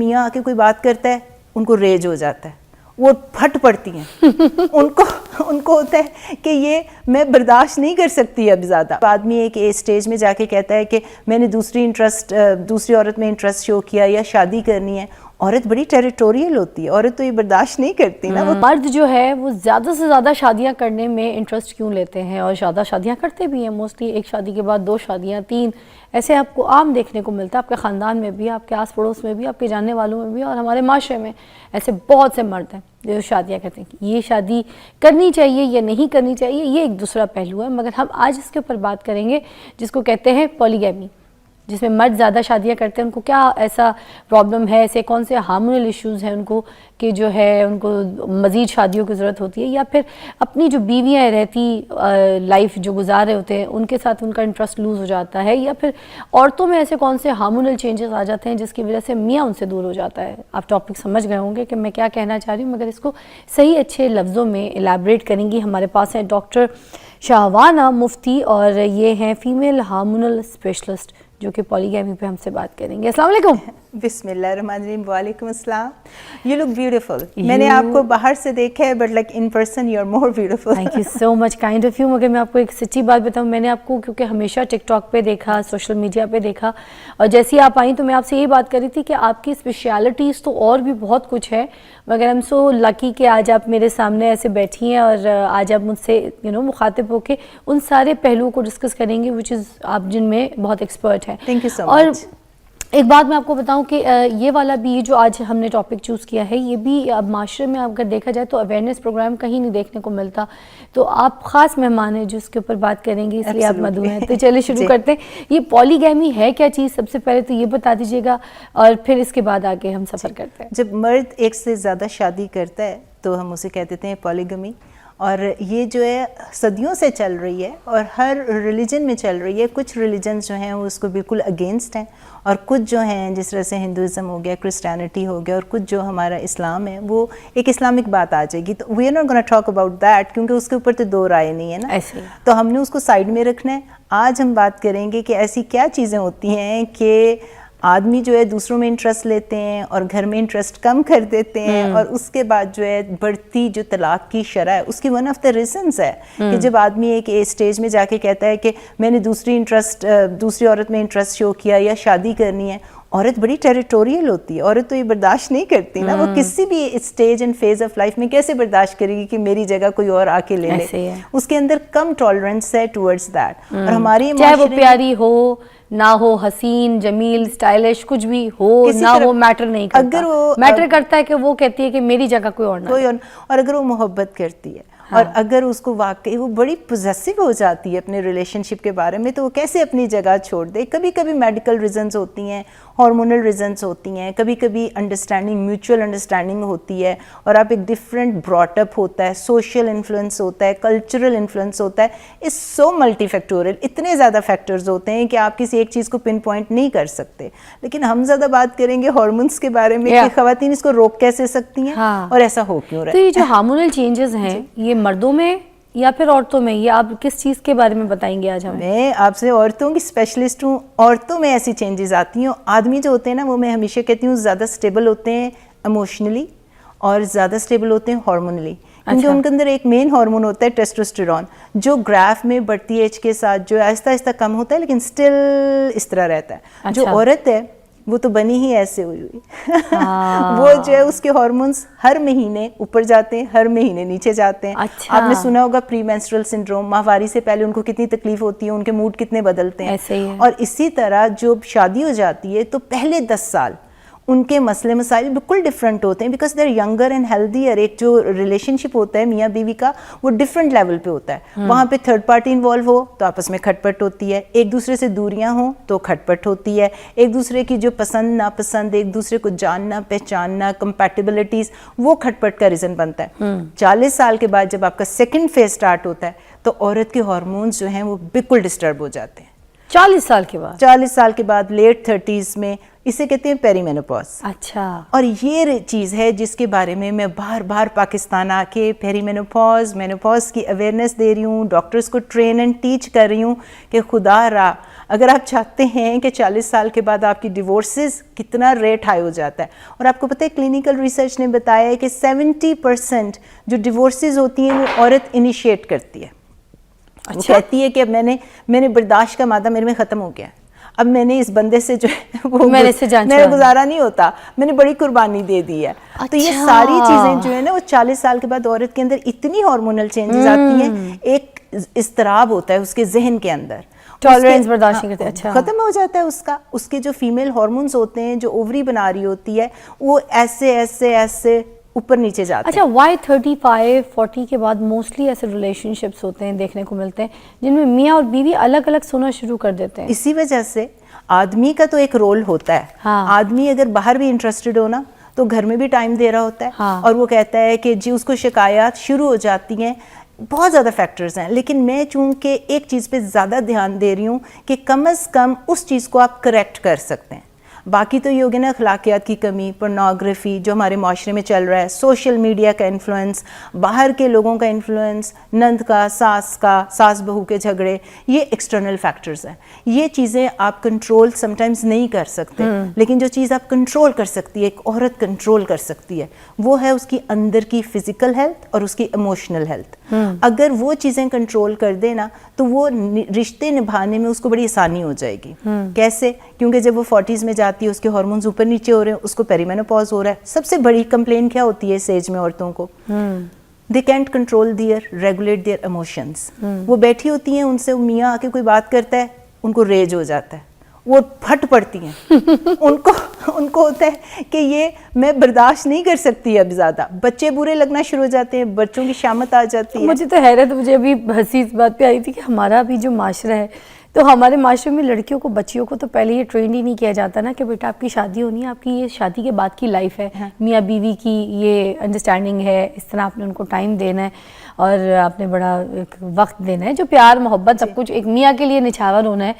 میاں آ کے کوئی بات کرتا ہے ان کو ریج ہو جاتا ہے, وہ پھٹ پڑتی ہیں ان کو ہوتا ہے کہ یہ میں برداشت نہیں کر سکتی اب زیادہ. آدمی ایک اسٹیج میں جا کے کہتا ہے کہ میں نے دوسری عورت میں انٹرسٹ شو کیا یا شادی کرنی ہے. عورت بڑی ٹیریٹوریل ہوتی ہے, عورت تو یہ برداشت نہیں کرتی نا. مرد جو ہے وہ زیادہ سے زیادہ شادیاں کرنے میں انٹرسٹ کیوں لیتے ہیں, اور زیادہ شادیاں کرتے بھی ہیں موسٹلی, ایک شادی کے بعد 2 شادیاں 3, ایسے آپ کو عام دیکھنے کو ملتا ہے, آپ کے خاندان میں بھی, آپ کے آس پڑوس میں بھی, آپ کے جاننے والوں میں بھی, اور ہمارے معاشرے میں ایسے بہت سے مرد ہیں جو شادیاں کرتے ہیں. یہ شادی کرنی چاہیے یا نہیں کرنی چاہیے یہ ایک دوسرا پہلو ہے, مگر ہم آج اس کے اوپر بات کریں گے جس کو کہتے ہیں پولیگیمی, جس میں مرد زیادہ شادیاں کرتے ہیں. ان کو کیا ایسا پرابلم ہے, ایسے کون سے ہارمونل ایشوز ہیں ان کو کہ جو ہے ان کو مزید شادیوں کی ضرورت ہوتی ہے, یا پھر اپنی جو بیویاں رہتی لائف جو گزار رہے ہوتے ہیں ان کے ساتھ ان کا انٹرسٹ لوز ہو جاتا ہے, یا پھر عورتوں میں ایسے کون سے ہارمونل چینجز آ جاتے ہیں جس کی وجہ سے میاں ان سے دور ہو جاتا ہے. آپ ٹاپک سمجھ گئے ہوں گے کہ میں کیا کہنا چاہ رہی ہوں, مگر اس کو صحیح اچھے لفظوں میں الیبریٹ کریں گی. ہمارے پاس ہیں ڈاکٹر شاہوانہ مفتی, اور یہ ہیں فیمیل ہارمونل اسپیشلسٹ جو کہ پولیگیمی پہ ہم سے بات کریں گے. السلام علیکم. بسم اللہ الرحمن الرحیم. وعلیکم السلام. You look beautiful. میں نے آپ کو باہر سے دیکھا ہے but like in person you are more beautiful. Thank you so much, kind of you. مگر میں آپ کو ایک سچی بات بتاؤں, میں نے آپ کو کیونکہ ہمیشہ ٹک ٹاک پہ دیکھا, سوشل میڈیا پہ دیکھا, اور جیسی آپ آئیں تو میں آپ سے یہی بات کر رہی تھی کہ آپ کی اسپیشیلٹیز تو اور بھی بہت کچھ ہے, مگر آئی ایم سو لکی کہ آج آپ میرے سامنے ایسے بیٹھی ہیں اور آج آپ مجھ سے مخاطب ہو کے ان سارے پہلوؤں کو ڈسکس کریں گے وچ از آپ جن میں بہت ایکسپرٹ ہیں. تھینک یو سو مچ. اور ایک بات میں آپ کو بتاؤں کہ یہ والا بھی جو آج ہم نے ٹاپک چوز کیا ہے, یہ بھی اب معاشرے میں اگر دیکھا جائے تو اویئرنیس پروگرام کہیں نہیں دیکھنے کو ملتا, تو آپ خاص مہمان ہیں جو اس کے اوپر بات کریں گے, اس لیے آپ مدعو ہیں. تو چلے شروع کرتے ہیں. یہ پولیگیمی ہے کیا چیز, سب سے پہلے تو یہ بتا دیجیے گا, اور پھر اس کے بعد آگے ہم سفر کرتے ہیں. جب مرد ایک سے زیادہ شادی کرتا ہے تو ہم اسے کہہ دیتے ہیں پولیگمی, اور یہ جو ہے صدیوں سے چل رہی ہے اور ہر ریلیجن میں چل رہی ہے. کچھ ریلیجنز جو ہیں وہ اس کو بالکل اگینسٹ ہیں, اور کچھ جو ہیں جس طرح سے ہندوازم ہو گیا, کرسچینٹی ہو گیا, اور کچھ جو ہمارا اسلام ہے وہ ایک اسلامک بات آ جائے گی. تو we are not gonna talk about that, کیونکہ اس کے اوپر تو 2 رائے نہیں ہے نا, تو ہم نے اس کو سائڈ میں رکھنا ہے. آج ہم بات کریں گے کہ ایسی کیا چیزیں ہوتی ہیں کہ آدمی جو ہے دوسروں میں انٹرسٹ لیتے ہیں اور گھر میں انٹرسٹ کم کر دیتے ہیں, اور اس کے بعد جو ہے بڑھتی جو طلاق کی شرح ہے اس کی ون آف دا ریزنز ہے کہ جب آدمی ایک اسٹیج میں جا کے کہتا ہے کہ میں نے دوسری عورت میں انٹرسٹ شو کیا یا شادی کرنی ہے. عورت بڑی ٹیریٹوریل ہوتی ہے, عورت تو یہ برداشت نہیں کرتی نا, وہ کسی بھی stage and phase of life میں کیسے برداشت کرے گی کہ میری جگہ کوئی اور آ کے لے لے. اس کے اندر کم ٹالرنس ہے ٹورڈز دیٹ. اور ہماری چاہے وہ پیاری ہو نہ ہو, حسین جمیل اسٹائلش کچھ بھی ہو نہ ہو, میٹر نہیں کرتا. اگر وہ میٹر کرتا ہے کہ وہ کہتی ہے کہ میری جگہ کوئی اور نہ, اور اگر وہ محبت کرتی ہے اور اگر اس کو واقعی وہ بڑی پوزیسو ہو جاتی ہے اپنے ریلیشن شپ کے بارے میں, تو وہ کیسے اپنی جگہ چھوڑ دے. کبھی کبھی میڈیکل ریزنز ہوتی ہیں, ہارمونل ریزنز ہوتی ہیں, کبھی کبھی انڈرسٹینڈنگ میوچل انڈرسٹینڈنگ ہوتی ہے, اور آپ ایک ڈفرینٹ براٹ اپ ہوتا ہے, سوشل انفلوئنس ہوتا ہے, کلچرل انفلوئنس ہوتا ہے. اس سو ملٹی فیکٹوریل, اتنے زیادہ فیکٹرز ہوتے ہیں کہ آپ کسی ایک چیز کو پن پوائنٹ نہیں کر سکتے. لیکن ہم زیادہ بات کریں گے ہارمونس کے بارے میں کہ خواتین اس کو روک کیسے سکتی ہیں اور ایسا ہو کیوں رہا ہے. تو یہ جو ہارمونل چینجز ہیں یہ مردوں میں یا پھر عورتوں میں, یہ آپ کس چیز کے بارے میں بتائیں گے آج ہمیں؟ میں آپ سے عورتوں کی اسپیشلسٹ ہوں. عورتوں میں ایسی چینجز آتی ہیں. آدمی جو ہوتے ہیں نا وہ میں ہمیشہ کہتی ہوں زیادہ اسٹیبل ہوتے ہیں ایموشنلی اور زیادہ اسٹیبل ہوتے ہیں ہارمونلی, کیونکہ ان کے اندر ایک مین ہارمون ہوتا ہے ٹیسٹوسٹیرون, جو گراف میں بڑھتی ایج کے ساتھ جو آہستہ آہستہ کم ہوتا ہے لیکن سٹل اس طرح رہتا ہے. جو عورت ہے وہ تو بنی ہی ایسے ہوئی وہ جو ہے اس کے ہارمونز ہر مہینے اوپر جاتے ہیں, ہر مہینے نیچے جاتے ہیں. آپ نے سنا ہوگا پری مینسٹرل سنڈروم, ماہواری سے پہلے ان کو کتنی تکلیف ہوتی ہے, ان کے موڈ کتنے بدلتے ہیں. اور اسی طرح جب شادی ہو جاتی ہے تو پہلے 10 سال ان کے مسئلے مسائل بالکل ڈفرینٹ ہوتے ہیں, because they are younger and healthier. ایک جو ریلیشن شپ ہوتا ہے میاں بیوی کا وہ ڈفرینٹ لیول پہ ہوتا ہے. وہاں پہ تھرڈ پارٹی انوالو ہو تو آپس میں کھٹ پٹ ہوتی ہے, ایک دوسرے سے دوریاں ہوں تو کھٹ پٹ ہوتی ہے, ایک دوسرے کی جو پسند ناپسند, ایک دوسرے کو جاننا پہچاننا, کمپیٹیبلٹیز, وہ کھٹ پٹ کا ریزن بنتا ہے. 40 سال کے بعد جب آپ کا سیکنڈ فیز سٹارٹ ہوتا ہے تو عورت کے ہارمونز جو ہیں وہ بالکل ڈسٹرب ہو جاتے ہیں. 40 سال کے بعد 40 سال کے بعد لیٹ 30s میں, اسے کہتے ہیں پیری مینوپاز. اچھا. اور یہ چیز ہے جس کے بارے میں میں بار بار پاکستان آ کے پیری مینوپاز کی اویئرنیس دے رہی ہوں, ڈاکٹرز کو ٹرین اینڈ ٹیچ کر رہی ہوں کہ خدا را اگر آپ چاہتے ہیں کہ 40 سال کے بعد آپ کی ڈیورسز کتنا ریٹ ہائی ہو جاتا ہے، اور آپ کو پتہ ہے کلینکل ریسرچ نے بتایا ہے کہ 70% جو ڈیورسز ہوتی ہیں وہ عورت انیشیٹ کرتی ہے. وہ کہتی ہے کہ اب میں نے برداشت کا مادہ میرے میں ختم ہو گیا ہے، اب میں نے اس بندے سے جو ہے وہ میرا گزارا نہیں ہوتا، میں نے بڑی قربانی دے دی ہے. تو یہ ساری چیزیں جو ہے نا وہ 40 سال کے بعد عورت کے اندر اتنی ہارمونل چینجز آتی ہیں، ایک اضطراب ہوتا ہے اس کے ذہن کے اندر، ٹالرنس برداشت نہیں کرتے. اچھا ختم ہو جاتا ہے اس کے جو فیمیل ہارمونز ہوتے ہیں جو اووری بنا رہی ہوتی ہے وہ ایسے ایسے ایسے اوپر نیچے جاتے ہیں. اچھا وائی 35-40 کے بعد موسٹلی ایسے ریلیشن شپس ہوتے ہیں دیکھنے کو ملتے ہیں جن میں میاں اور بیوی الگ الگ سونا شروع کر دیتے ہیں؟ اسی وجہ سے آدمی کا تو ایک رول ہوتا ہے. آدمی اگر باہر بھی انٹرسٹڈ ہونا تو گھر میں بھی ٹائم دے رہا ہوتا ہے، اور وہ کہتا ہے کہ جی اس کو شکایات شروع ہو جاتی ہیں. بہت زیادہ فیکٹرز ہیں، لیکن میں چونکہ ایک چیز پہ زیادہ دھیان دے رہی ہوں کہ کم از کم اس چیز کو آپ کریکٹ کر سکتے ہیں. باقی تو یہ ہوگی نا اخلاقیات کی کمی، پورنوگرافی جو ہمارے معاشرے میں چل رہا ہے، سوشل میڈیا کا انفلوئنس، باہر کے لوگوں کا انفلوئنس، نند کا، ساس بہو کے جھگڑے، یہ ایکسٹرنل فیکٹرز ہیں. یہ چیزیں آپ کنٹرول سم ٹائمز نہیں کر سکتے، لیکن جو چیز آپ کنٹرول کر سکتی ہے، ایک عورت کنٹرول کر سکتی ہے، وہ ہے اس کی اندر کی فزیکل ہیلتھ اور اس کی ایموشنل ہیلتھ. اگر وہ چیزیں کنٹرول کر دے نا تو وہ رشتے نبھانے میں اس کو بڑی آسانی ہو جائے گی. کیسے؟ کیونکہ جب وہ 40s میں جاتی ہے اس کے ہارمونز اوپر نیچے ہو رہے ہیں، اس کو پیریمینوپاز ہو رہا ہے. سب سے بڑی کمپلین کیا ہوتی ہے اس ایج میں عورتوں کو؟ They can't control regulate their emotions. وہ بیٹھی ہوتی ہیں، ان سے میاں آ کے کوئی بات کرتا ہے، ان کو ریج ہو جاتا ہے، وہ پھٹ پڑتی ہیں. ان کو ہوتا ہے کہ یہ میں برداشت نہیں کر سکتی اب زیادہ. بچے برے لگنا شروع ہو جاتے ہیں، بچوں کی شامت آ جاتی ہے. مجھے تو حیرت، مجھے ابھی ہنسی اس بات پہ آئی تھی کہ ہمارا بھی جو معاشرہ ہے تو ہمارے معاشرے میں لڑکیوں کو، بچیوں کو تو پہلے یہ ٹرینڈ ہی نہیں کیا جاتا نا کہ بیٹا آپ کی شادی ہونی ہے، آپ کی یہ شادی کے بعد کی لائف ہے، میاں بیوی کی یہ انڈرسٹینڈنگ ہے، اس طرح آپ نے ان کو ٹائم دینا ہے اور آپ نے بڑا ایک وقت دینا ہے، جو پیار محبت سب کچھ ایک میاں کے لیے نچھاور ہونا ہے.